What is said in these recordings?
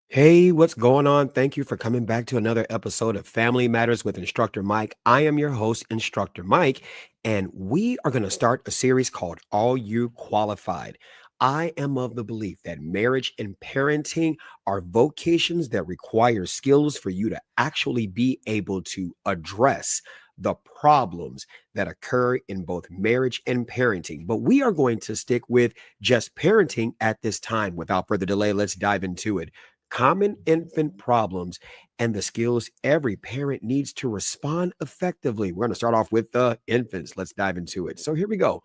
Hey, what's going on? Thank you for coming back to another episode of Family Matters with Instructor Mike. I am your host, Instructor Mike, and we are going to start a series called Are You Qualified? I am of the belief that marriage and parenting are vocations that require skills for you to actually be able to address the problems that occur in both marriage and parenting. But we are going to stick with just parenting at this time. Without further delay, let's dive into it. Common infant problems and the skills every parent needs to respond effectively. We're going to start off with the infants. Let's dive into it. So here we go.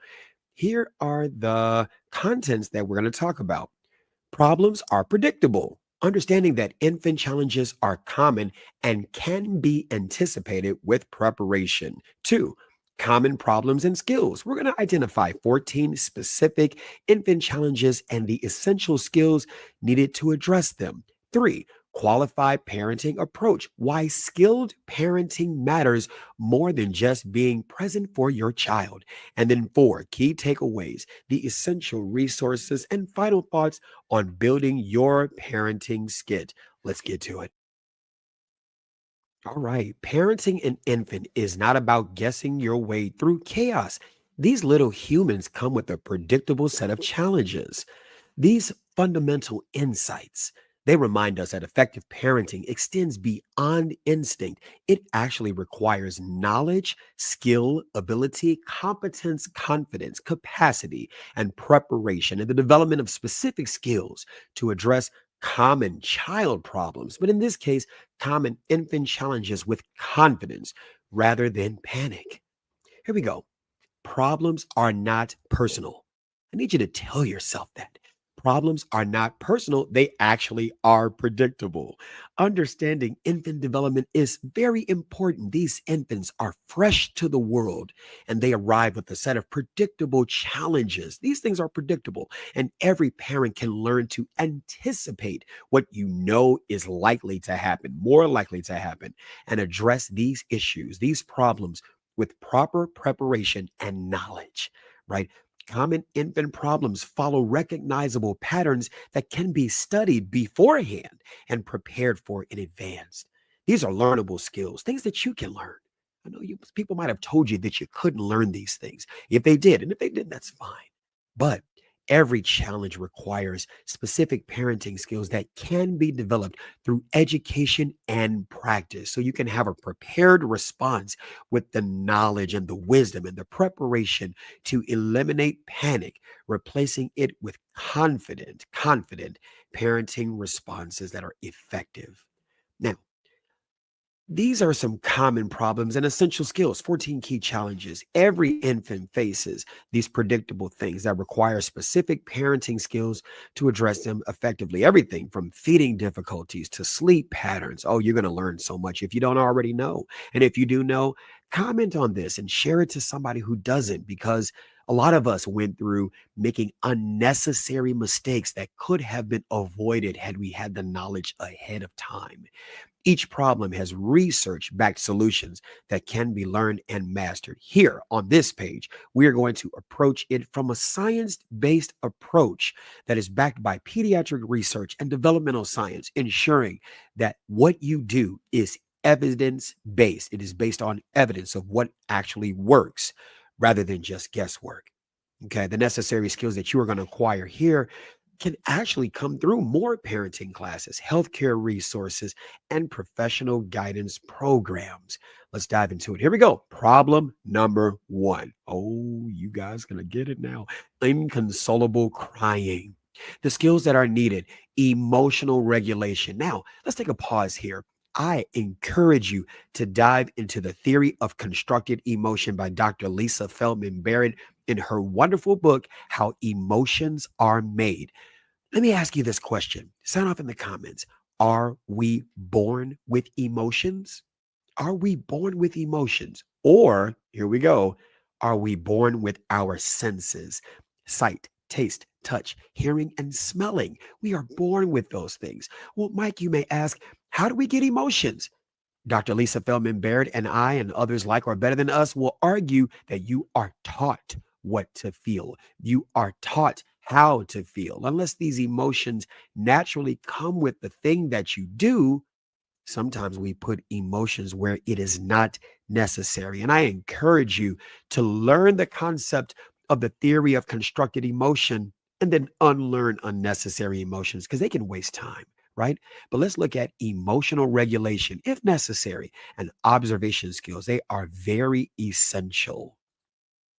Here are the contents that we're going to talk about. Problems are predictable. Understanding that infant challenges are common and can be anticipated with preparation. Two, common problems and skills. We're going to identify 14 specific infant challenges and the essential skills needed to address them. Three, qualified parenting approach. Why skilled parenting matters more than just being present for your child. And then four, key takeaways, the essential resources, and final thoughts on building your parenting skit. Let's get to it. All right. Parenting an infant is not about guessing your way through chaos. These little humans come with a predictable set of challenges. These fundamental insights, they remind us that effective parenting extends beyond instinct. It actually requires knowledge, skill, ability, competence, confidence, capacity, and preparation and the development of specific skills to address common child problems, but in this case, common infant challenges with confidence rather than panic. Here we go. Problems are not personal. I need you to tell yourself that. Problems are not personal, they actually are predictable. Understanding infant development is very important. These infants are fresh to the world and they arrive with a set of predictable challenges. These things are predictable, and every parent can learn to anticipate what you know is likely to happen, more likely to happen, and address these issues, these problems with proper preparation and knowledge, right? Common infant problems follow recognizable patterns that can be studied beforehand and prepared for in advance. These are learnable skills, things that you can learn. I know people might have told you that you couldn't learn these things. If they did, and if they did, that's fine. But every challenge requires specific parenting skills that can be developed through education and practice. So you can have a prepared response with the knowledge and the wisdom and the preparation to eliminate panic, replacing it with confident parenting responses that are effective. Now, these are some common problems and essential skills, 14 key challenges. Every infant faces these predictable things that require specific parenting skills to address them effectively. Everything from feeding difficulties to sleep patterns. Oh, you're going to learn so much if you don't already know. And if you do know, comment on this and share it to somebody who doesn't, because a lot of us went through making unnecessary mistakes that could have been avoided had we had the knowledge ahead of time. Each problem has research backed solutions that can be learned and mastered. Here on this page, we are going to approach it from a science based approach that is backed by pediatric research and developmental science, ensuring that what you do is evidence based. It is based on evidence of what actually works rather than just guesswork. Okay, the necessary skills that you are going to acquire here can actually come through more parenting classes, healthcare resources, and professional guidance programs. Let's dive into it. Here we go. Problem number one. Oh, you guys gonna get it now. Inconsolable crying. The skills that are needed, emotional regulation. Now, let's take a pause here. I encourage you to dive into the theory of constructed emotion by Dr. Lisa Feldman Barrett in her wonderful book, How Emotions Are Made. Let me ask you this question. Sound off in the comments. Are we born with emotions? Are we born with emotions? Or, here we go, are we born with our senses? Sight, taste, touch, hearing, and smelling. We are born with those things. Well, Mike, you may ask, how do we get emotions? Dr. Lisa Feldman Baird and I and others like or better than us will argue that you are taught what to feel. You are taught how to feel. Unless these emotions naturally come with the thing that you do, sometimes we put emotions where it is not necessary. And I encourage you to learn the concept of the theory of constructed emotion and then unlearn unnecessary emotions because they can waste time, right? But let's look at emotional regulation if necessary and observation skills. They are very essential.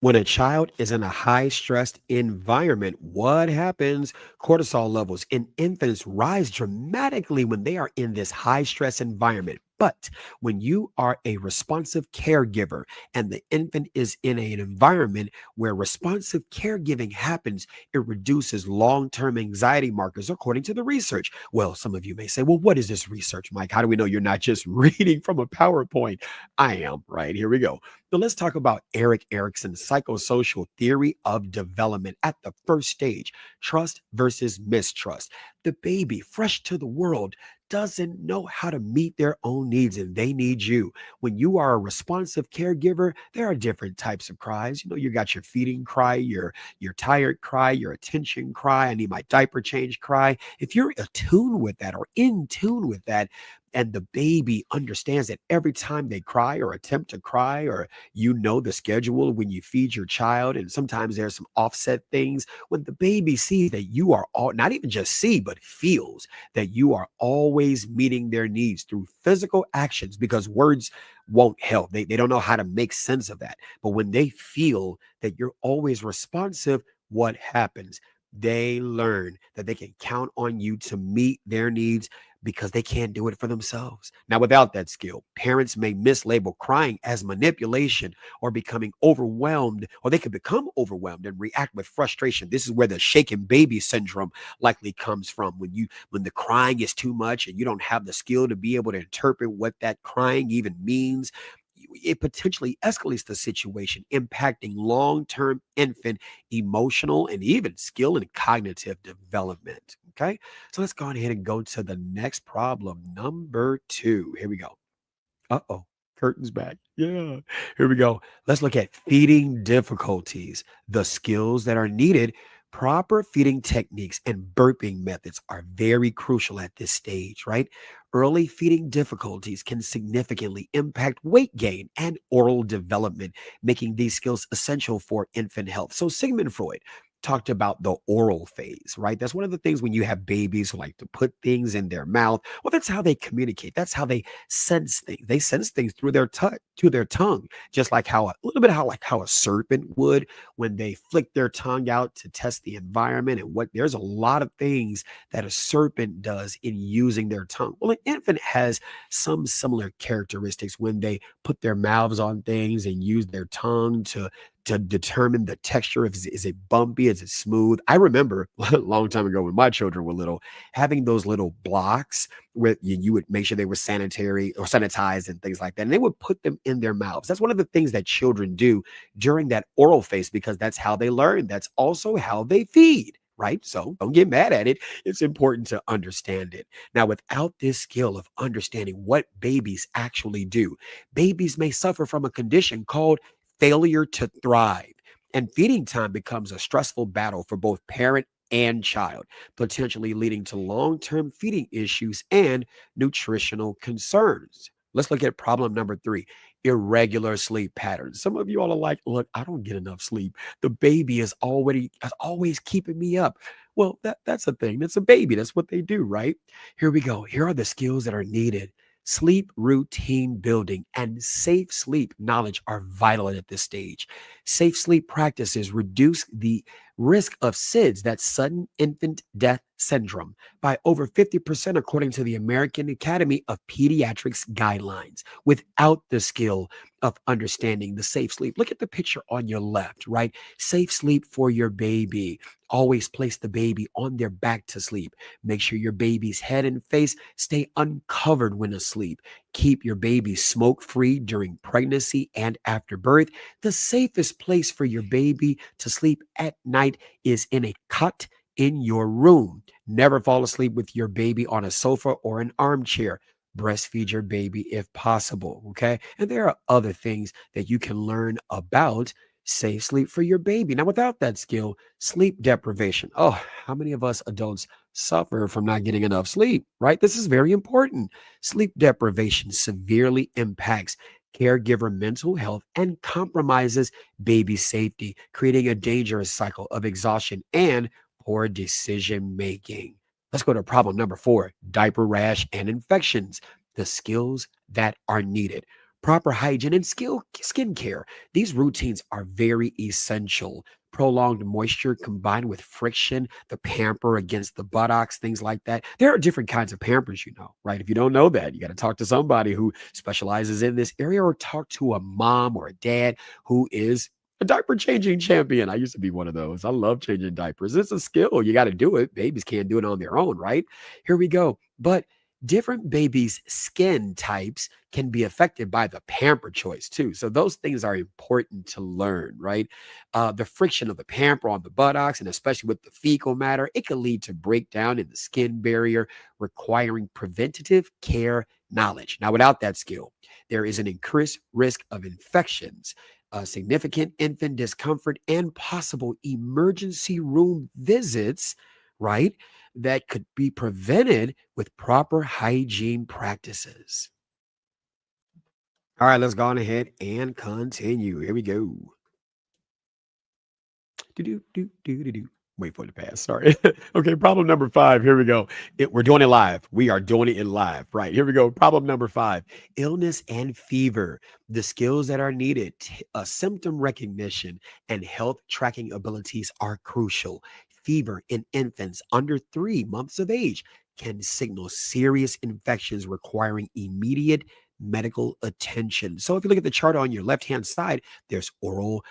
When a child is in a high stressed environment, what happens? Cortisol levels in infants rise dramatically when they are in this high stress environment. But when you are a responsive caregiver and the infant is in an environment where responsive caregiving happens, it reduces long term anxiety markers, according to the research. Well, some of you may say, well, what is this research, Mike? How do we know you're not just reading from a PowerPoint? I am, right? Here we go. So let's talk about Eric Erickson's psychosocial theory of development at the first stage, trust versus mistrust. The baby, fresh to the world, doesn't know how to meet their own needs and they need you. When you are a responsive caregiver, there are different types of cries. You got your feeding cry, your tired cry, your attention cry, I need my diaper change cry. If you're attuned with that or in tune with that, and the baby understands that every time they cry or attempt to cry, or the schedule when you feed your child, and sometimes there's some offset things. When the baby sees that you are all, not even just see, but feels that you are always meeting their needs through physical actions, because words won't help. They don't know how to make sense of that. But when they feel that you're always responsive, what happens? They learn that they can count on you to meet their needs because they can't do it for themselves. Now, without that skill, parents may mislabel crying as manipulation or becoming overwhelmed, or they could become overwhelmed and react with frustration. This is where the shaken baby syndrome likely comes from. When the crying is too much and you don't have the skill to be able to interpret what that crying even means, it potentially escalates the situation, impacting long-term infant emotional and even skill and cognitive development. Okay. So let's go ahead and go to the next problem. Number two. Here we go. Uh-oh. Curtains back. Yeah. Here we go. Let's look at feeding difficulties, the skills that are needed. Proper feeding techniques and burping methods are very crucial at this stage, right? Early feeding difficulties can significantly impact weight gain and oral development, making these skills essential for infant health. So, Sigmund Freud talked about the oral phase, right? That's one of the things when you have babies who like to put things in their mouth. Well, that's how they communicate. That's how they sense things. They sense things through their to their tongue, just like how a little bit how a serpent would when they flick their tongue out to test the environment. And what there's a lot of things that a serpent does in using their tongue. Well, an infant has some similar characteristics when they put their mouths on things and use their tongue to determine the texture. Is it bumpy? Is it smooth? I remember a long time ago when my children were little, having those little blocks where you would make sure they were sanitary or sanitized and things like that. And they would put them in their mouths. That's one of the things that children do during that oral phase because that's how they learn. That's also how they feed. Right. So don't get mad at it. It's important to understand it. Now, without this skill of understanding what babies actually do, babies may suffer from a condition called failure to thrive. And feeding time becomes a stressful battle for both parent and child, potentially leading to long term feeding issues and nutritional concerns. Let's look at problem number three, irregular sleep patterns. Some of you all are like, look, I don't get enough sleep. The baby is always keeping me up. Well, that's a thing. That's a baby. That's what they do, right? Here we go. Here are the skills that are needed. Sleep routine building and safe sleep knowledge are vital at this stage. Safe sleep practices reduce the risk of SIDS, that's sudden infant death syndrome, by over 50%, according to the American Academy of Pediatrics guidelines. Without the skill of understanding the safe sleep, look at the picture on your left, right? Safe sleep for your baby. Always place the baby on their back to sleep. Make sure your baby's head and face stay uncovered when asleep. Keep your baby smoke free during pregnancy and after birth. The safest place for your baby to sleep at night is in a cot in your room. Never fall asleep with your baby on a sofa or an armchair. Breastfeed your baby if possible. Okay. And there are other things that you can learn about safe sleep for your baby. Now, without that skill, sleep deprivation. Oh, how many of us adults suffer from not getting enough sleep, right? This is very important. Sleep deprivation severely impacts caregiver mental health and compromises baby safety, creating a dangerous cycle of exhaustion and poor decision making. Let's go to problem number 4, diaper rash and infections, the skills that are needed. Proper hygiene and skin care. These routines are very essential. Prolonged moisture combined with friction, the pamper against the buttocks, things like that. There are different kinds of pampers, right? If you don't know that, you got to talk to somebody who specializes in this area or talk to a mom or a dad who is a diaper changing champion. I used to be one of those. I love changing diapers. It's a skill. You got to do it. Babies can't do it on their own, right? Here we go. But different babies' skin types can be affected by the pamper choice too. So those things are important to learn, right? The friction of the pamper on the buttocks, and especially with the fecal matter, it can lead to breakdown in the skin barrier, requiring preventative care knowledge. Now, without that skill, there is an increased risk of infections, significant infant discomfort, and possible emergency room visits, right? That could be prevented with proper hygiene practices. All right, let's go on ahead and continue. Here we go. Do, do, do, do, do, do. Wait for it to pass. Sorry. Okay, problem number 5. Here we go. We're doing it live. We are doing it in live. Right. Here we go. Problem number 5, illness and fever. The skills that are needed, symptom recognition and health tracking abilities are crucial. Fever in infants under 3 months of age can signal serious infections requiring immediate medical attention. So if you look at the chart on your left hand side, there's oral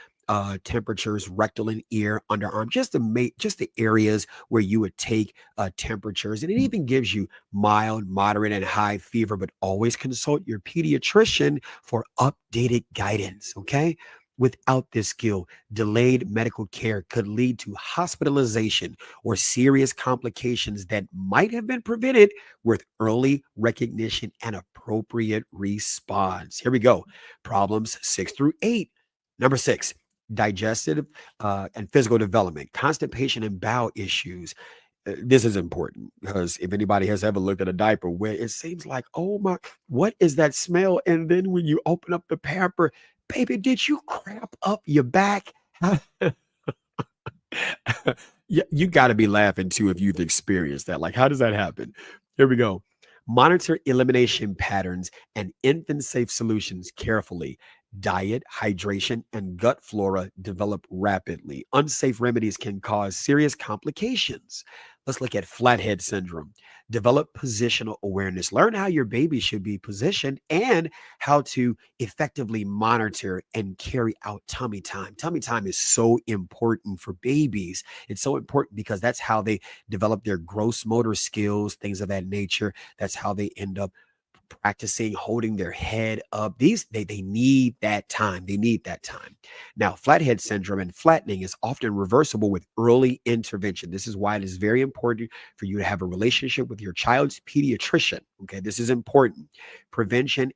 temperatures, rectal and ear, underarm, just the areas where you would take temperatures, and it even gives you mild, moderate, and high fever. But always consult your pediatrician for updated guidance. Okay. Without this skill, delayed medical care could lead to hospitalization or serious complications that might have been prevented with early recognition and appropriate response. Here we go. Problems 6 through 8. Number 6, digestive and physical development, constipation and bowel issues. This is important because if anybody has ever looked at a diaper where it seems like, oh my, what is that smell? And then when you open up the pamper, baby, did you cramp up your back? You got to be laughing too if you've experienced that. Like, how does that happen? Here we go. Monitor elimination patterns and infant safe solutions carefully. Diet, hydration, and gut flora develop rapidly. Unsafe remedies can cause serious complications. Let's look at flathead syndrome. Develop positional awareness. Learn how your baby should be positioned and how to effectively monitor and carry out tummy time. Tummy time is so important for babies. It's so important because that's how they develop their gross motor skills, things of that nature. That's how they end up practicing holding their head up. They need that time. They need that time. Now, flathead syndrome and flattening is often reversible with early intervention. This is why it is very important for you to have a relationship with your child's pediatrician. Okay, this is important. Prevention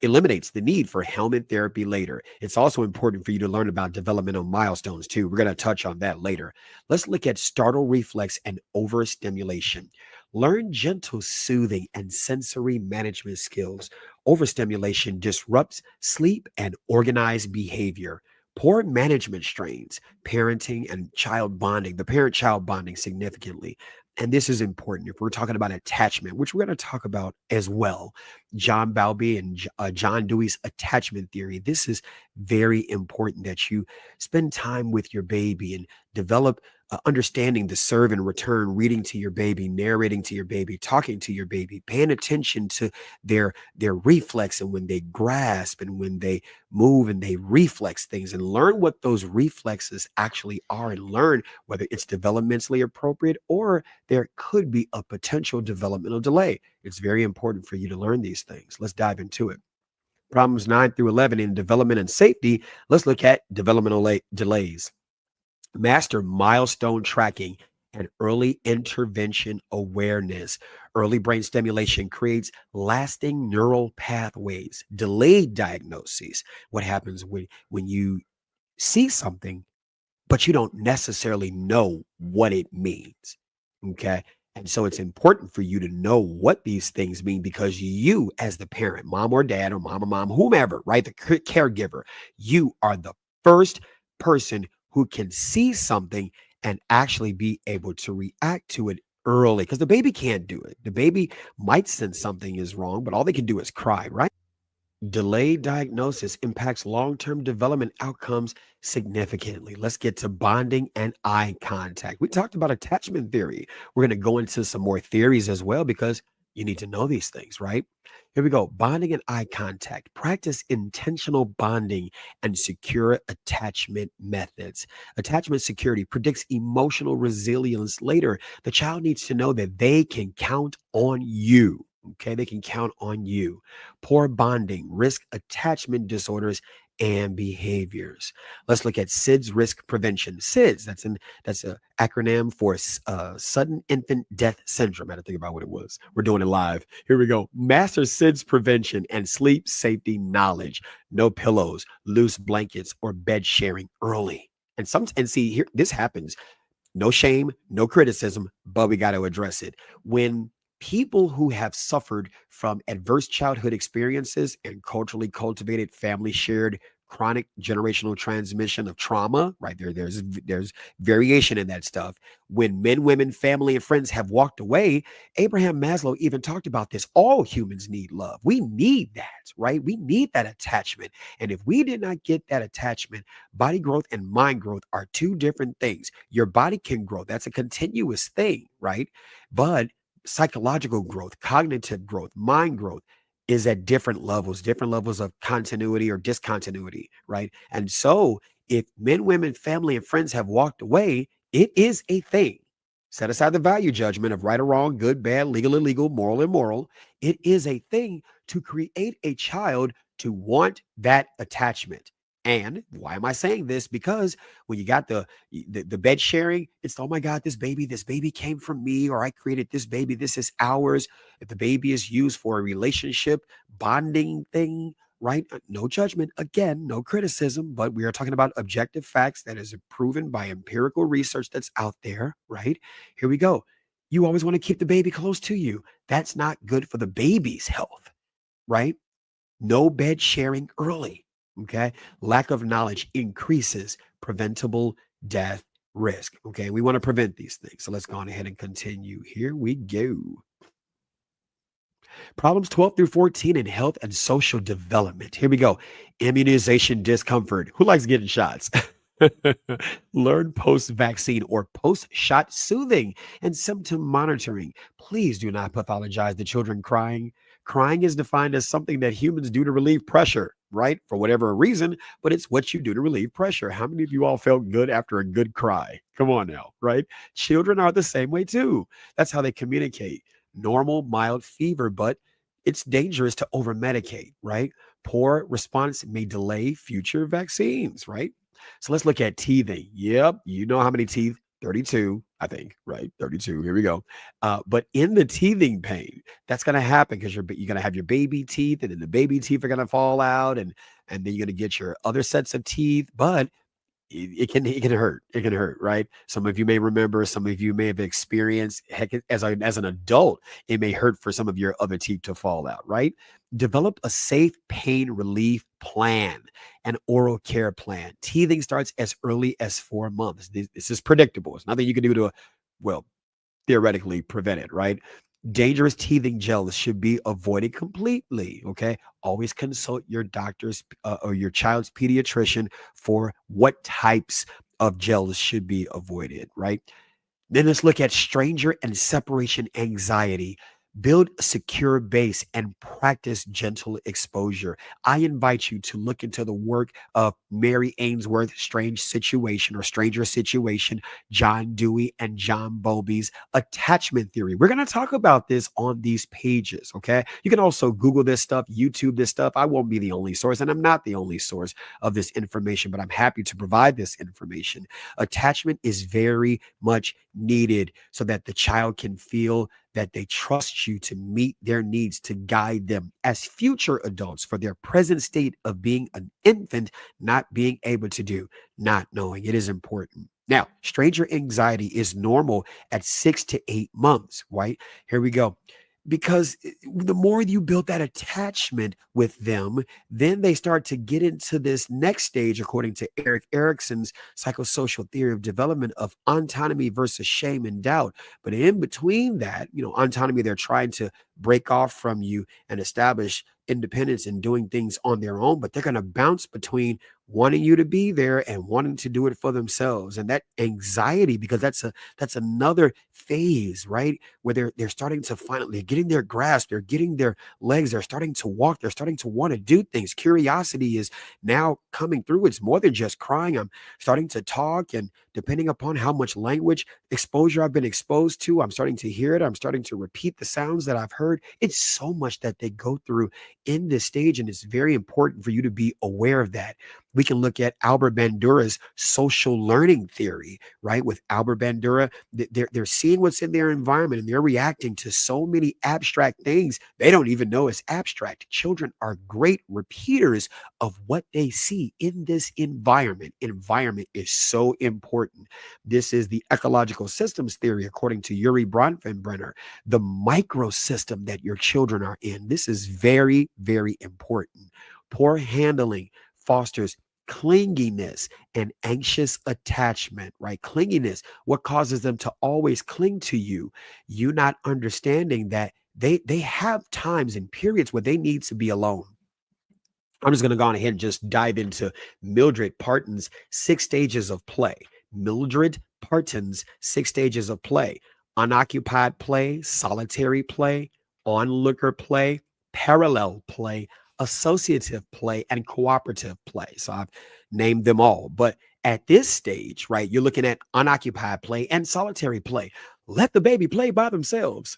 eliminates the need for helmet therapy later. It's also important for you to learn about developmental milestones too. We're going to touch on that later. Let's look at startle reflex and overstimulation. Learn gentle soothing and sensory management skills. Overstimulation disrupts sleep and organized behavior. Poor management strains parenting and child bonding, the parent child bonding significantly. And this is important if we're talking about attachment, which we're going to talk about as well. John Bowlby and John Dewey's attachment theory. This is very important that you spend time with your baby and develop understanding the serve and return, reading to your baby, narrating to your baby, talking to your baby, paying attention to their reflex and when they grasp and when they move and they reflex things, and learn what those reflexes actually are, and learn whether it's developmentally appropriate or there could be a potential developmental delay. It's very important for you to learn these things. Let's dive into it. Problems 9 through 11 in development and safety. Let's look at developmental delays. Master milestone tracking and early intervention awareness. Early brain stimulation creates lasting neural pathways. Delayed diagnoses. What happens when you see something, but you don't necessarily know what it means. Okay. And so it's important for you to know what these things mean because you, as the parent, mom or dad, or mom or mom, whomever, right, the caregiver, you are the first person who can see something and actually be able to react to it early because the baby can't do it. The baby might sense something is wrong, but all they can do is cry, right? Delayed diagnosis impacts long term development outcomes significantly. Let's get to bonding and eye contact. We talked about attachment theory. We're going to go into some more theories as well because you need to know these things, right? Here we go. Bonding and eye contact. Practice intentional bonding and secure attachment methods. Attachment security predicts emotional resilience later. The child needs to know that they can count on you. Okay, they can count on you. Poor bonding, risk attachment disorders, and behaviors. Let's look at SIDS risk prevention. SIDS, that's an acronym for sudden infant death syndrome. I had to think about what it was. We're doing it live. Here we go. Master SIDS prevention and sleep safety knowledge. No pillows, loose blankets, or bed sharing early. And see here, this happens no shame, no criticism, but we got to address it. When people who have suffered from adverse childhood experiences and culturally cultivated family shared chronic generational transmission of trauma, right there's variation in that stuff. When men, women, family, and friends have walked away, Abraham Maslow even talked about this. All humans need love. We need that, right? We need that attachment. And if we did not get that attachment, body growth and mind growth are two different things. Your body can grow. That's a continuous thing, right? But psychological growth, cognitive growth, mind growth is at different levels of continuity or discontinuity, right? And so if men, women, family, and friends have walked away, it is a thing. Set aside the value judgment of right or wrong, good, bad, legal, illegal, moral, immoral. It is a thing to create a child to want that attachment. And why am I saying this? Because when you got the bed sharing, it's oh my God, this baby came from me, or I created this baby, this is ours. If the baby is used for a relationship bonding thing, right? No judgment, again, no criticism, but we are talking about objective facts that is proven by empirical research that's out there, right? Here we go. You always want to keep the baby close to you. That's not good for the baby's health, right? No bed sharing early. Okay. Lack of knowledge increases preventable death risk. Okay. We want to prevent these things. So let's go on ahead and continue. Here we go. Problems 12 through 14 in health and social development. Here we go. Immunization discomfort. Who likes getting shots? Learn post vaccine or post shot soothing and symptom monitoring. Please do not pathologize the children crying. Crying is defined as something that humans do to relieve pressure, right? For whatever reason, but it's what you do to relieve pressure. How many of you all felt good after a good cry? Come on now, right? Children are the same way too. That's how they communicate. Normal, mild fever, but it's dangerous to over medicate, right? Poor response may delay future vaccines, right? So let's look at teething. Yep, you know how many teeth? 32, I think, right? 32. Here we go. But in the teething pain, that's going to happen because you're going to have your baby teeth, and then the baby teeth are going to fall out, and then you're going to get your other sets of teeth. But it can hurt. It can hurt, right? Some of you may remember, some of you may have experienced, heck, as an adult, it may hurt for some of your other teeth to fall out, right? Develop a safe pain relief plan, an oral care plan. Teething starts as early as 4 months. This is predictable. It's nothing you can do to, well, theoretically prevent it, right? Dangerous teething gels should be avoided completely. Okay. Always consult your doctor's or your child's pediatrician for what types of gels should be avoided, right? Then let's look at stranger and separation anxiety. Build a secure base and practice gentle exposure. I invite you to look into the work of Mary Ainsworth, Strange Situation or Stranger Situation, John Dewey, and John Bowlby's attachment theory. We're going to talk about this on these pages, okay? You can also Google this stuff, YouTube this stuff. I won't be the only source, and I'm not the only source of this information, but I'm happy to provide this information. Attachment is very much needed so that the child can feel that they trust you to meet their needs, to guide them as future adults for their present state of being an infant, not being able to do, not knowing. It is important. Now, stranger anxiety is normal at 6 to 8 months, right? Here we go. Because the more you build that attachment with them, then they start to get into this next stage, according to Eric Erickson's psychosocial theory of development, of autonomy versus shame and doubt. But in between that, autonomy, they're trying to break off from you and establish independence and doing things on their own, but they're going to bounce between wanting you to be there and wanting to do it for themselves. And that anxiety, because that's another phase, right? Where they're starting to finally getting their grasp, they're getting their legs, they're starting to walk, they're starting to want to do things. Curiosity is now coming through. It's more than just crying. I'm starting to talk, and depending upon how much language exposure I've been exposed to, I'm starting to hear it. I'm starting to repeat the sounds that I've heard. It's so much that they go through in this stage, and it's very important for you to be aware of that. We can look at Albert Bandura's social learning theory, right? With Albert Bandura, they're seeing what's in their environment, and they're reacting to so many abstract things they don't even know is abstract. Children are great repeaters of what they see in this environment. Environment is so important. This is the ecological systems theory, according to Yuri Bronfenbrenner, the microsystem that your children are in. This is very, very important. Poor handling fosters clinginess and anxious attachment, right? Clinginess, what causes them to always cling to you? You not understanding that they have times and periods where they need to be alone. I'm just going to go on ahead and just dive into Mildred Parton's 6 stages of play. Mildred Parton's 6 stages of play: unoccupied play, solitary play, onlooker play, parallel play, associative play, and cooperative play. So I've named them all. But at this stage, right, you're looking at unoccupied play and solitary play. Let the baby play by themselves.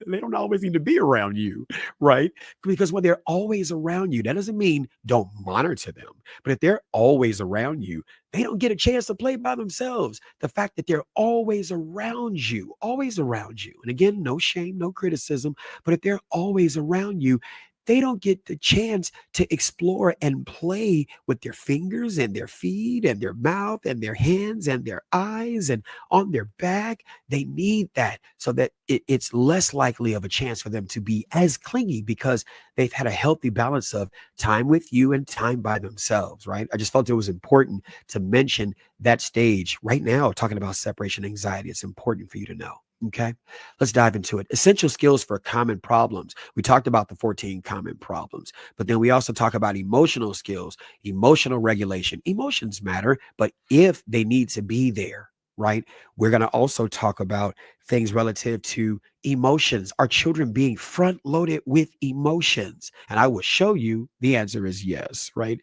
They don't always need to be around you, right? Because when they're always around you, that doesn't mean don't monitor them. But if they're always around you, they don't get a chance to play by themselves. The fact that they're always around you. And again, no shame, no criticism. But if they're always around you, they don't get the chance to explore and play with their fingers and their feet and their mouth and their hands and their eyes and on their back. They need that so that it's less likely of a chance for them to be as clingy, because they've had a healthy balance of time with you and time by themselves, right? I just felt it was important to mention that stage right now, talking about separation anxiety. It's important for you to know. Okay, let's dive into it. Essential skills for common problems. We talked about the 14 common problems, but then we also talk about emotional skills, emotional regulation. Emotions matter, but if they need to be there, right? We're going to also talk about things relative to emotions. Are children being front loaded with emotions? And I will show you the answer is yes, right?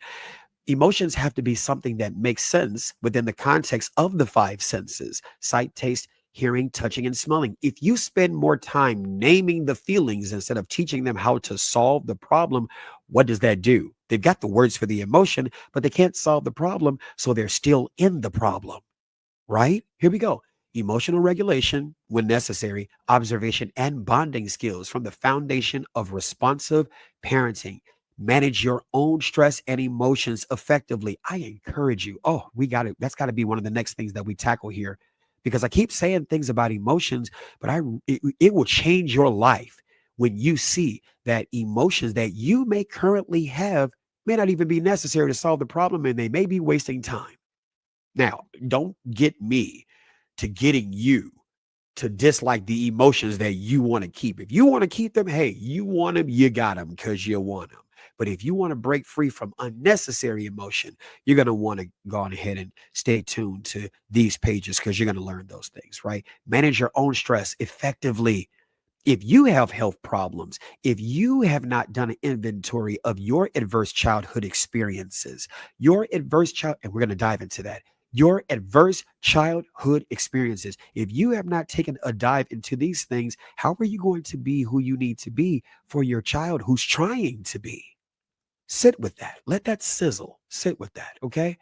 Emotions have to be something that makes sense within the context of the five senses: sight, taste, hearing, touching, and smelling. If you spend more time naming the feelings instead of teaching them how to solve the problem, what does that do? They've got the words for the emotion, but they can't solve the problem, so they're still in the problem, right? Here we go. Emotional regulation, when necessary, observation, and bonding skills from the foundation of responsive parenting. Manage your own stress and emotions effectively. I encourage you. Oh, we got it. That's got to be one of the next things that we tackle here, because I keep saying things about emotions, but it will change your life when you see that emotions that you may currently have may not even be necessary to solve the problem, and they may be wasting time. Now, don't get me to getting you to dislike the emotions that you want to keep. If you want to keep them, hey, you want them, you got them because you want them. But if you want to break free from unnecessary emotion, you're going to want to go on ahead and stay tuned to these pages, because you're going to learn those things, right? Manage your own stress effectively. If you have health problems, if you have not done an inventory of your adverse childhood experiences, your adverse child, and we're going to dive into that, your adverse childhood experiences, if you have not taken a dive into these things, how are you going to be who you need to be for your child who's trying to be? Sit with that. Let that sizzle. Sit with that. Okay.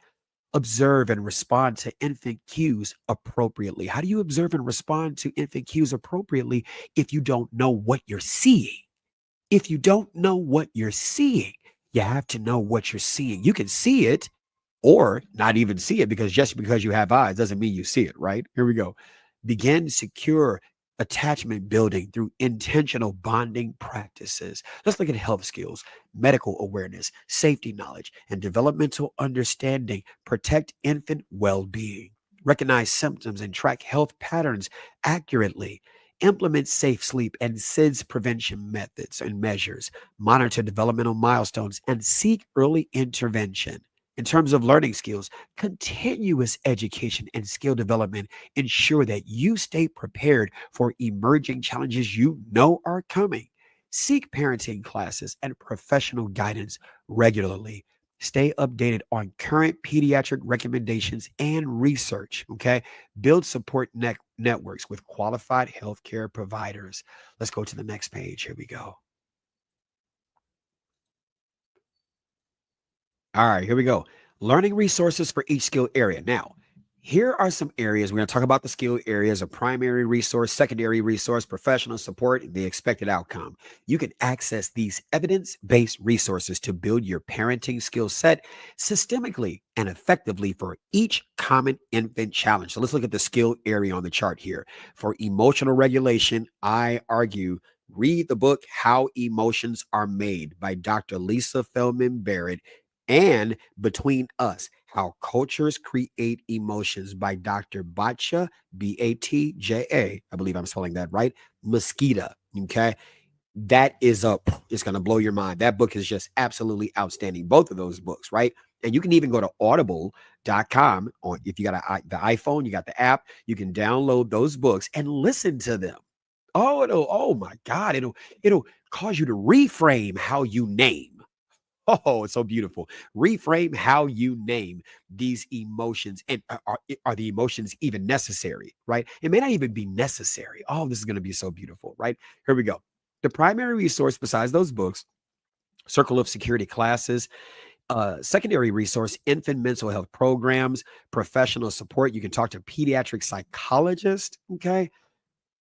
Observe and respond to infant cues appropriately. How do you observe and respond to infant cues appropriately if you don't know what you're seeing? If you don't know what you're seeing, you have to know what you're seeing. You can see it or not even see it, because just because you have eyes doesn't mean you see it, right? Here we go. Begin secure attachment building through intentional bonding practices. Let's look at health skills, medical awareness, safety knowledge, and developmental understanding. Protect infant well being. Recognize symptoms and track health patterns accurately. Implement safe sleep and SIDS prevention methods and measures. Monitor developmental milestones and seek early intervention. In terms of learning skills, continuous education and skill development ensure that you stay prepared for emerging challenges you know are coming. Seek parenting classes and professional guidance regularly. Stay updated on current pediatric recommendations and research. Okay. Build support networks with qualified healthcare providers. Let's go to the next page. Here we go. All right, here we go. Learning resources for each skill area. Now, here are some areas. We're going to talk about the skill areas: a primary resource, secondary resource, professional support, the expected outcome. You can access these evidence based resources to build your parenting skill set systemically and effectively for each common infant challenge. So let's look at the skill area on the chart here. For emotional regulation, I argue read the book How Emotions Are Made by Dr. Lisa Feldman Barrett, and Between Us, How Cultures Create Emotions by Dr. Batja, Batja, I believe I'm spelling that right, Mosquita. Okay. That is it's going to blow your mind. That book is just absolutely outstanding. Both of those books, right? And you can even go to audible.com, or if you got the iPhone, you got the app, you can download those books and listen to them. Oh my God, it'll cause you to reframe how you name. Oh, it's so beautiful. Reframe how you name these emotions. And are the emotions even necessary, right? It may not even be necessary. Oh, this is going to be so beautiful, right? Here we go. The primary resource besides those books, Circle of Security classes, secondary resource, infant mental health programs, professional support. You can talk to pediatric psychologists, okay?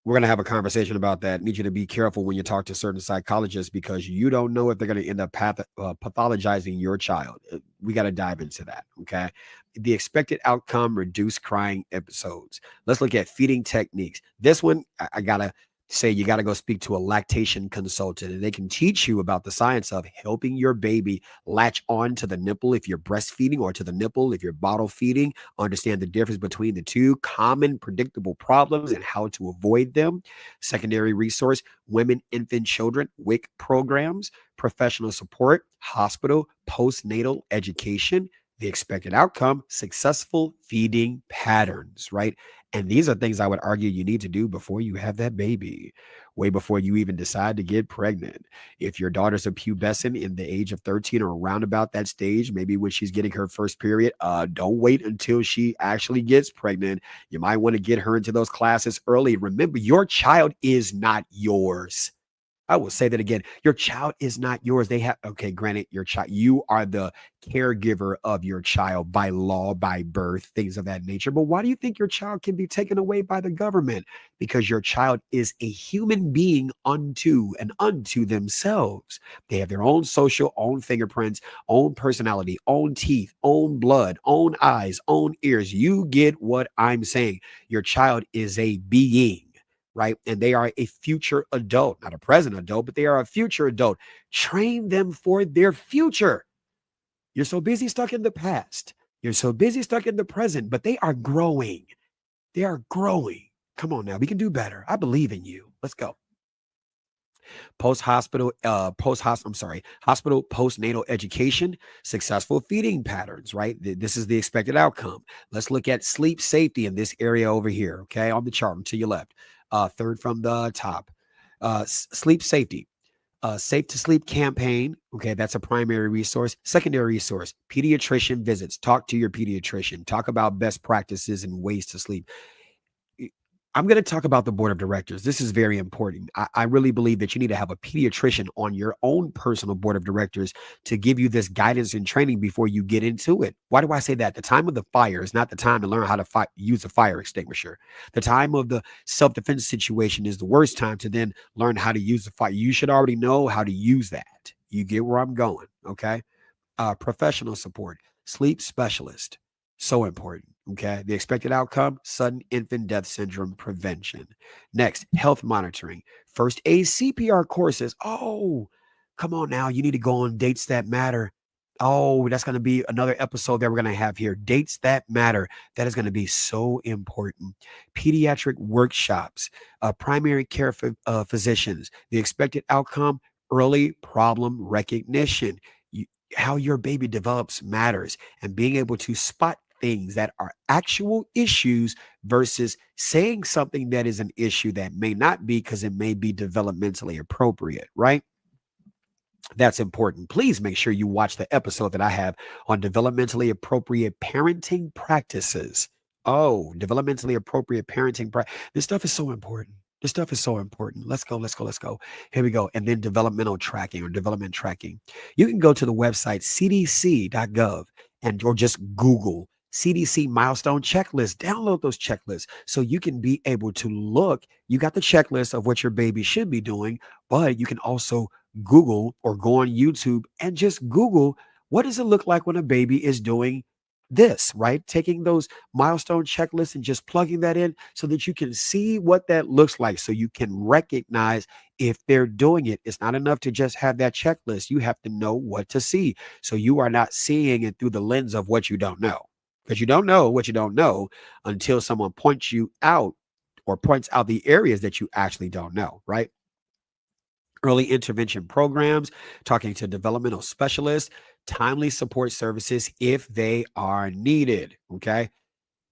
We're going to have a conversation about that. Need you to be careful when you talk to certain psychologists, because you don't know if they're going to end up pathologizing your child. We got to dive into that. Okay. The expected outcome: reduce crying episodes. Let's look at feeding techniques. This one, I got to say, you got to go speak to a lactation consultant, and they can teach you about the science of helping your baby latch on to the nipple if you're breastfeeding, or to the nipple if you're bottle feeding. Understand the difference between the two, common predictable problems, and how to avoid them. Secondary resource: women, infant, children, WIC programs, professional support, hospital, postnatal education. The expected outcome: successful feeding patterns, right? And these are things I would argue you need to do before you have that baby, way before you even decide to get pregnant. If your daughter's a pubescent in the age of 13, or around about that stage, maybe when she's getting her first period, don't wait until she actually gets pregnant. You might want to get her into those classes early. Remember, your child is not yours. I will say that again. Your child is not yours. They have, okay, granted, your child, you are the caregiver of your child by law, by birth, things of that nature. But why do you think your child can be taken away by the government? Because your child is a human being unto and unto themselves. They have their own social, own fingerprints, own personality, own teeth, own blood, own eyes, own ears. You get what I'm saying. Your child is a being, right? And they are a future adult, not a present adult, but they are a future adult. Train them for their future. You're so busy stuck in the past. You're so busy stuck in the present, but they are growing. They are growing. Come on now, we can do better. I believe in you. Let's go. Hospital postnatal education, successful feeding patterns, right? This is the expected outcome. Let's look at sleep safety in this area over here, okay, on the chart to your left, third from the top. Sleep safety, safe to sleep campaign. Okay, that's a primary resource. Secondary resource: pediatrician visits. Talk to your pediatrician. Talk about best practices and ways to sleep. I'm going to talk about the board of directors. This is very important. I really believe that you need to have a pediatrician on your own personal board of directors to give you this guidance and training before you get into it. Why do I say that? The time of the fire is not the time to learn how to use a fire extinguisher. The time of the self defense situation is the worst time to then learn how to use the fire. You should already know how to use that. You get where I'm going. Okay. Professional support, sleep specialist, so important. Okay. The expected outcome, sudden infant death syndrome prevention. Next, health monitoring, first aid CPR courses. Oh, come on now. You need to go on dates that matter. Oh, that's going to be another episode that we're going to have here. Dates that matter. That is going to be so important. Pediatric workshops, primary care physicians, the expected outcome, early problem recognition. How your baby develops matters, and being able to spot things that are actual issues versus saying something that is an issue that may not be because it may be developmentally appropriate, right? That's important. Please make sure you watch the episode that I have on developmentally appropriate parenting practices. Oh, developmentally appropriate parenting. This stuff is so important. This stuff is so important. Let's go, let's go, let's go. Here we go. And then developmental tracking or development tracking. You can go to the website cdc.gov and or just Google CDC milestone checklist. Download those checklists so you can be able to look. You got the checklist of what your baby should be doing, but you can also Google or go on YouTube and just Google what does it look like when a baby is doing this, right? Taking those milestone checklists and just plugging that in so that you can see what that looks like so you can recognize if they're doing it. It's not enough to just have that checklist. You have to know what to see. So you are not seeing it through the lens of what you don't know. Because you don't know what you don't know until someone points you out or points out the areas that you actually don't know, right? Early intervention programs, talking to developmental specialists, timely support services if they are needed. Okay.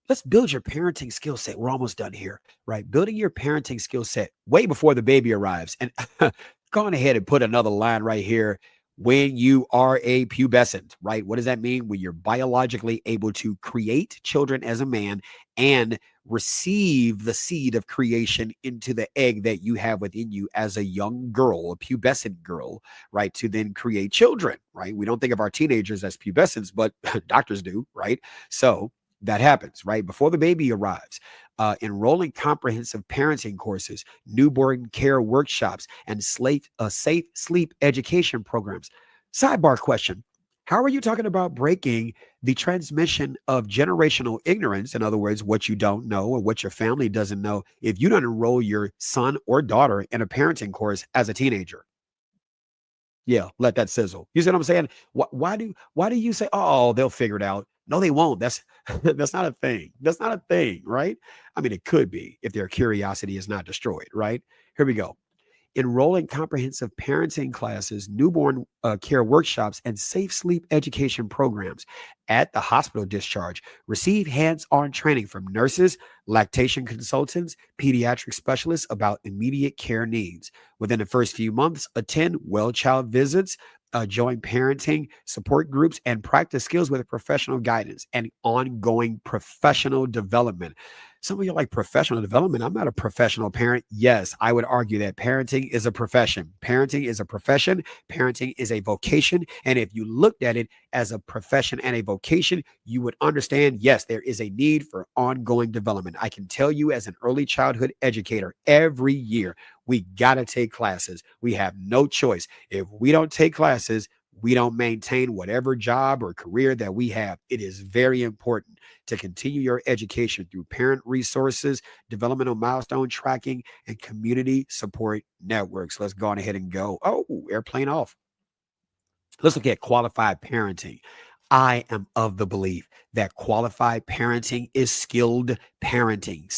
Let's build your parenting skill set. We're almost done here, right? Building your parenting skill set way before the baby arrives. And go on ahead and put another line right here. When you are a pubescent, right? What does that mean? When you're biologically able to create children as a man and receive the seed of creation into the egg that you have within you as a young girl, a pubescent girl, right? To then create children, right? We don't think of our teenagers as pubescents, but doctors do, right? So that happens, right? Before the baby arrives. Enrolling comprehensive parenting courses, newborn care workshops, and safe sleep education programs. Sidebar question. How are you talking about breaking the transmission of generational ignorance? In other words, what you don't know or what your family doesn't know if you don't enroll your son or daughter in a parenting course as a teenager? Yeah, let that sizzle. You see what I'm saying? Why do you say, oh, they'll figure it out? No, they won't. That's that's not a thing. That's not a thing, right? I mean, it could be if their curiosity is not destroyed, right? Here we go. Enroll in comprehensive parenting classes, newborn care workshops, and safe sleep education programs at the hospital discharge. Receive hands on training from nurses, lactation consultants, pediatric specialists about immediate care needs. Within the first few months, attend well child visits. Join parenting support groups and practice skills with professional guidance and ongoing professional development. Some of you are like professional development. I'm not a professional parent. Yes, I would argue that parenting is a profession. Parenting is a profession. Parenting is a vocation. And if you looked at it as a profession and a vocation, you would understand, yes, there is a need for ongoing development. I can tell you as an early childhood educator, every year we got to take classes. We have no choice. If we don't take classes, we don't maintain whatever job or career that we have. It is very important to continue your education through parent resources, developmental milestone tracking, and community support networks. Let's go on ahead and go. Oh, airplane off. Let's look at qualified parenting. I am of the belief that qualified parenting is skilled parenting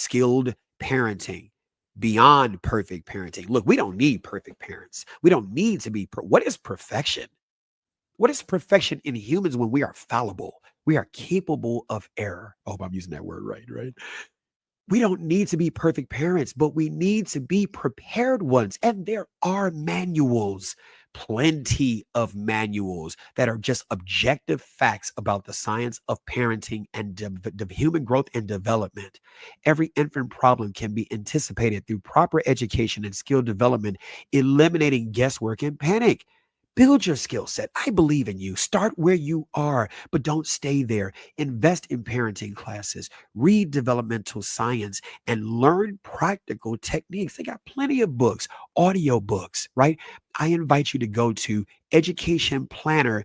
beyond perfect parenting. Look, we don't need perfect parents. We don't need to be. What is perfection? What is perfection in humans when we are fallible? We are capable of error. I hope I'm using that word right, right? We don't need to be perfect parents, but we need to be prepared ones. And there are manuals. plenty of manuals that are just objective facts about the science of parenting and human growth and development. Every infant problem can be anticipated through proper education and skill development, eliminating guesswork and panic. Build your skill set. I believe in you. Start where you are, but don't stay there. Invest in parenting classes, read developmental science, and learn practical techniques. They got plenty of books, audio books, right? I invite you to go to educationplanner.org,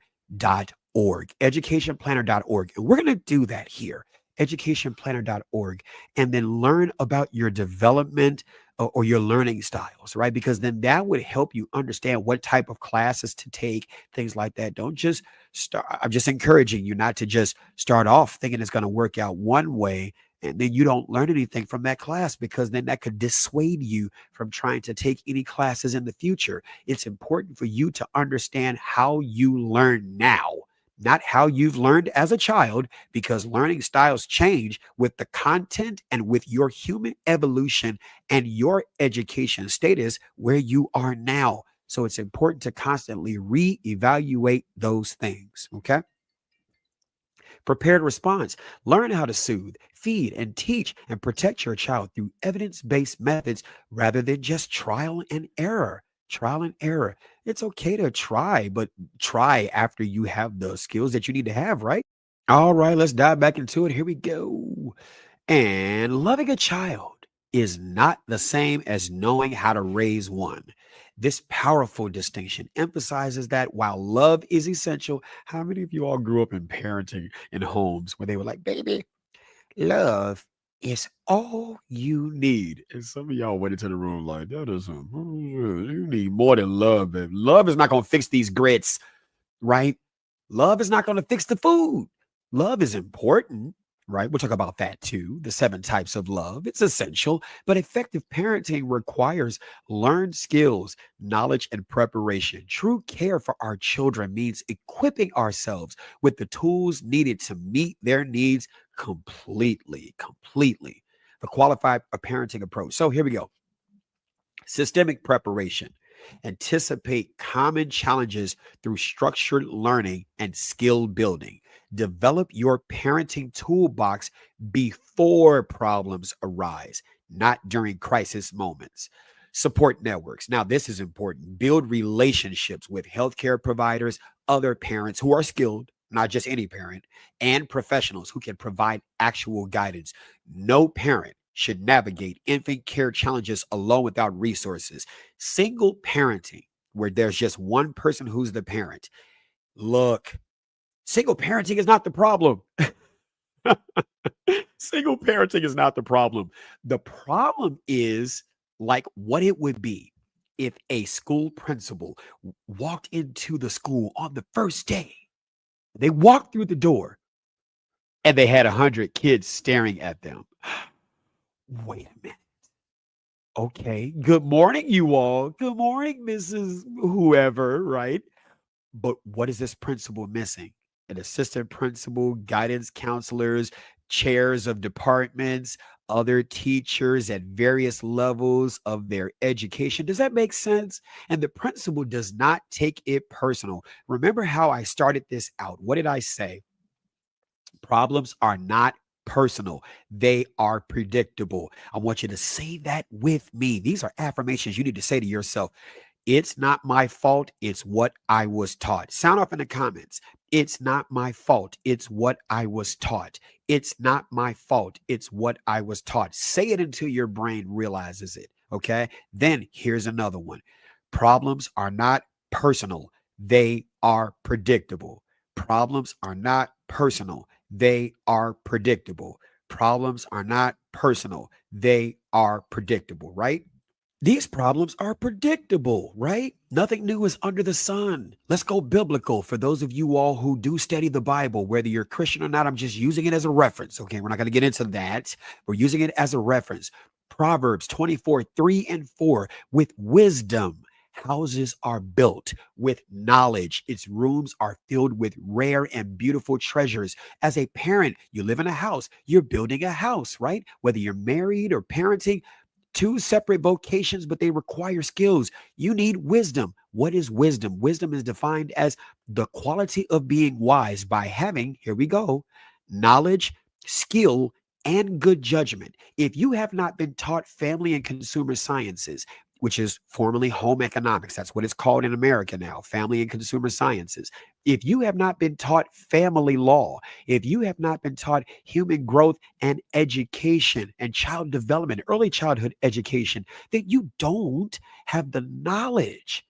educationplanner.org. And we're going to do that here, educationplanner.org, and then learn about your development or your learning styles, right? Because then that would help you understand what type of classes to take, things like that. Don't just start. I'm just encouraging you not to just start off thinking it's going to work out one way and then you don't learn anything from that class, because then that could dissuade you from trying to take any classes in the future. It's important for you to understand how you learn now, not how you've learned as a child, because learning styles change with the content and with your human evolution and your education status where you are now. So it's important to constantly reevaluate those things. Okay. Prepared response. Learn how to soothe, feed, and teach and protect your child through evidence based methods rather than just trial and error. Trial and error. It's okay to try, but try after you have the skills that you need to have, right? All right, let's dive back into it. Here we go. And loving a child is not the same as knowing how to raise one. This powerful distinction emphasizes that while love is essential, how many of you all grew up in parenting in homes where they were like, baby, love is all you need? And some of y'all went into the room like, that is, you need more than love. Baby. Love is not going to fix these grits, right? Love is not going to fix the food. Love is important, right? We'll talk about that too. The 7 types of love. It's essential, but effective parenting requires learned skills, knowledge, and preparation. True care for our children means equipping ourselves with the tools needed to meet their needs completely. The qualified parenting approach. So here we go. Systemic preparation. Anticipate common challenges through structured learning and skill building. Develop your parenting toolbox before problems arise, not during crisis moments. Support networks. Now, this is important. Build relationships with healthcare providers, other parents who are skilled, not just any parent, and professionals who can provide actual guidance. No parent should navigate infant care challenges alone without resources. Single parenting, where there's just one person who's the parent. Look, single parenting is not the problem. Single parenting is not the problem. The problem is like what it would be if a school principal walked into the school on the first day. They walked through the door and they had 100 kids staring at them. Wait a minute. Okay. Good morning, you all. Good morning, Mrs. Whoever, right? But what is this principal missing? An assistant principal, guidance counselors, chairs of departments, other teachers at various levels of their education. Does that make sense? And the principal does not take it personal. Remember how I started this out? What did I say? Problems are not personal, they are predictable. I want you to say that with me. These are affirmations you need to say to yourself. It's not my fault. It's what I was taught. Sound off in the comments. It's not my fault. It's what I was taught. It's not my fault. It's what I was taught. Say it until your brain realizes it. Okay. Then here's another one. Problems are not personal. They are predictable. Problems are not personal. They are predictable. Problems are not personal. They are predictable, right? These problems are predictable, right? Nothing new is under the sun. Let's go biblical. For those of you all who do study the Bible, whether you're Christian or not, I'm just using it as a reference. Okay, we're not going to get into that. We're using it as a reference. Proverbs 24:3 and 4. With wisdom, houses are built. With knowledge, its rooms are filled with rare and beautiful treasures. As a parent, you live in a house, you're building a house, right? Whether you're married or parenting, two separate vocations, but they require skills. You need wisdom. What is wisdom? Wisdom is defined as the quality of being wise by having, here we go, knowledge, skill, and good judgment. If you have not been taught family and consumer sciences, which is formerly home economics, that's what it's called in America now, family and consumer sciences. If you have not been taught family law, if you have not been taught human growth and education and child development, early childhood education, then you don't have the knowledge.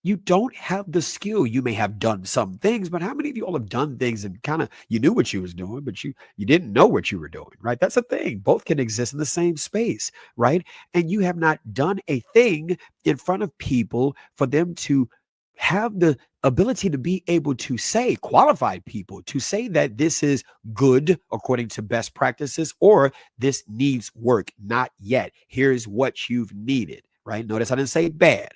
You don't have the skill. You may have done some things, but how many of you all have done things and kind of you knew what you was doing, but you didn't know what you were doing, right? That's a thing. Both can exist in the same space, right? And you have not done a thing in front of people for them to have the ability to be able to say, qualified people to say that this is good according to best practices or this needs work. Not yet. Here's what you've needed, right? Notice I didn't say bad,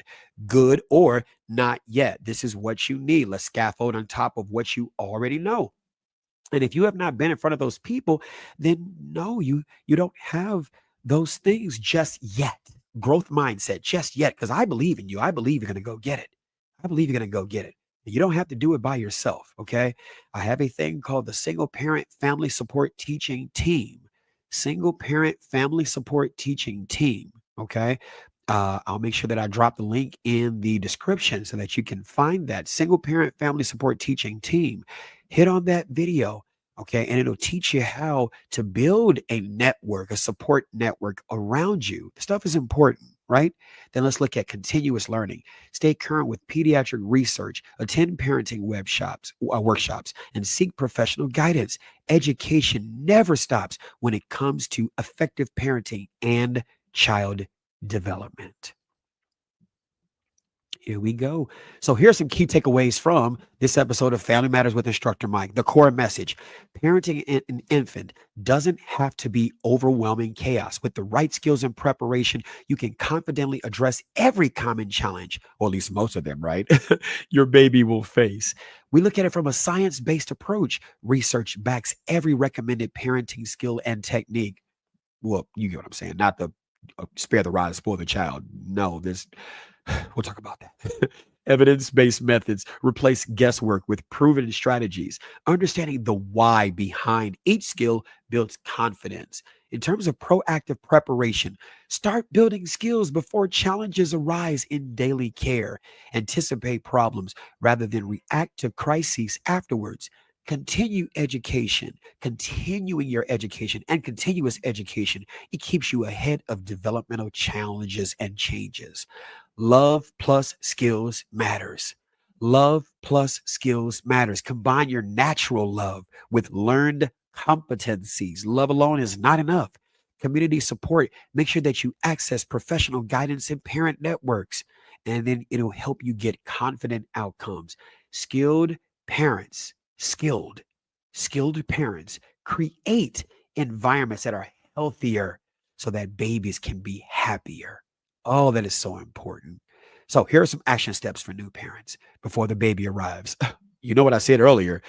good, or not yet. This is what you need. Let's scaffold on top of what you already know. And if you have not been in front of those people, then no, you don't have those things just yet. Growth mindset just yet, because I believe in you. I believe you're going to go get it. I believe you're going to go get it. You don't have to do it by yourself. Okay. I have a thing called the single parent family support teaching team. Single parent family support teaching team. Okay. I'll make sure that I drop the link in the description so that you can find that single parent family support teaching team. Hit on that video, okay, and it'll teach you how to build a network, a support network around you. The stuff is important, right? Then let's look at continuous learning. Stay current with pediatric research, attend parenting workshops, and seek professional guidance. Education never stops when it comes to effective parenting and child development. Here we go. So here's some key takeaways from this episode of Family Matters with Instructor Mike. The core message: parenting an infant doesn't have to be overwhelming chaos. With the right skills and preparation, you can confidently address every common challenge, or at least most of them, right? Your baby will face. We look at it from a science-based approach. Research backs every recommended parenting skill and technique. Well, you get what I'm saying. Not the spare the rod, spoil the child. No, this we'll talk about that. Evidence-based methods replace guesswork with proven strategies. Understanding the why behind each skill builds confidence. In terms of proactive preparation, start building skills before challenges arise in daily care. Anticipate problems rather than react to crises afterwards. Continue education, continuing your education and continuous education. It keeps you ahead of developmental challenges and changes. Love plus skills matters. Love plus skills matters. Combine your natural love with learned competencies. Love alone is not enough. Community support. Make sure that you access professional guidance and parent networks, and then it'll help you get confident outcomes. Skilled parents, skilled, skilled parents create environments that are healthier so that babies can be happier. Oh, that is so important. So here are some action steps for new parents before the baby arrives. You know what I said earlier,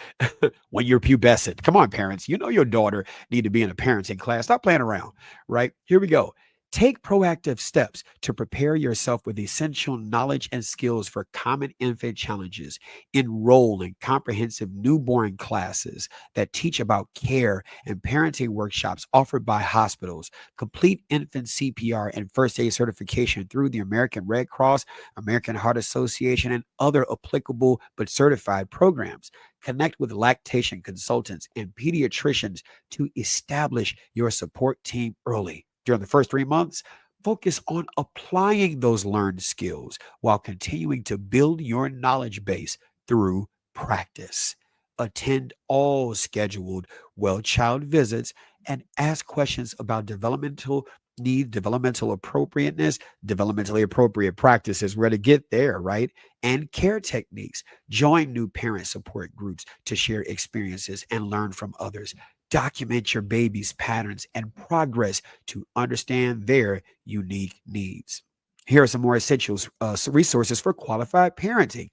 when you're pubescent. Come on, parents. You know your daughter need to be in a parenting class. Stop playing around, right? Here we go. Take proactive steps to prepare yourself with essential knowledge and skills for common infant challenges. Enroll in comprehensive newborn classes that teach about care and parenting workshops offered by hospitals. Complete infant CPR and first aid certification through the American Red Cross, American Heart Association, and other applicable but certified programs. Connect with lactation consultants and pediatricians to establish your support team early. During the first 3 months, focus on applying those learned skills while continuing to build your knowledge base through practice. Attend all scheduled well child visits and ask questions about developmental need, developmental appropriateness, developmentally appropriate practices, where to get there, right? And care techniques. Join new parent support groups to share experiences and learn from others. Document your baby's patterns and progress to understand their unique needs. Here are some more essential resources for qualified parenting: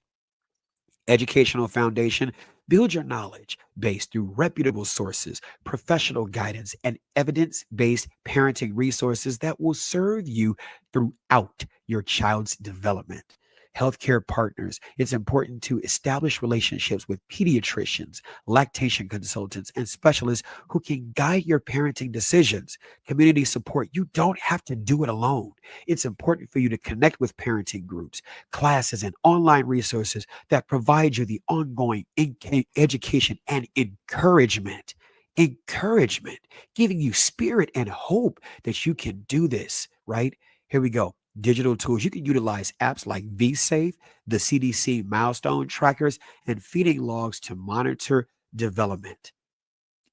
educational foundation, Build your knowledge base through reputable sources, professional guidance, and evidence based parenting resources that will serve you throughout your child's development. Healthcare partners, it's important to establish relationships with pediatricians, lactation consultants, and specialists who can guide your parenting decisions. Community support, you don't have to do it alone. It's important for you to connect with parenting groups, classes, and online resources that provide you the ongoing education and encouragement. Encouragement, giving you spirit and hope that you can do this, right? Here we go. Digital tools. You can utilize apps like VSafe, the CDC milestone trackers, and feeding logs to monitor development.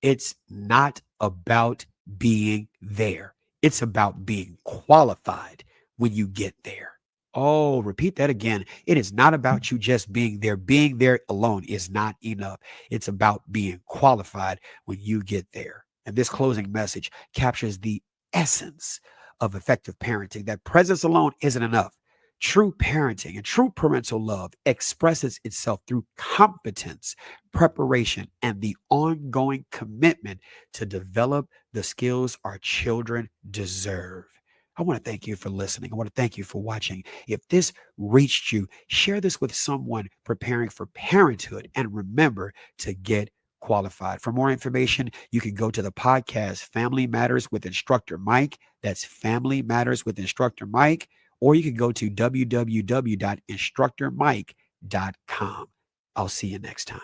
It's not about being there. It's about being qualified when you get there. Oh, repeat that again. It is not about you just being there. Being there alone is not enough. It's about being qualified when you get there. And this closing message captures the essence of effective parenting, that presence alone isn't enough. True parenting and true parental love expresses itself through competence, preparation, and the ongoing commitment to develop the skills our children deserve. I want to thank you for listening. I want to thank you for watching. If this reached you, share this with someone preparing for parenthood, and remember to get qualified. For more information, you can go to the podcast Family Matters with Instructor Mike. That's Family Matters with Instructor Mike. Or you can go to www.instructormike.com. I'll see you next time.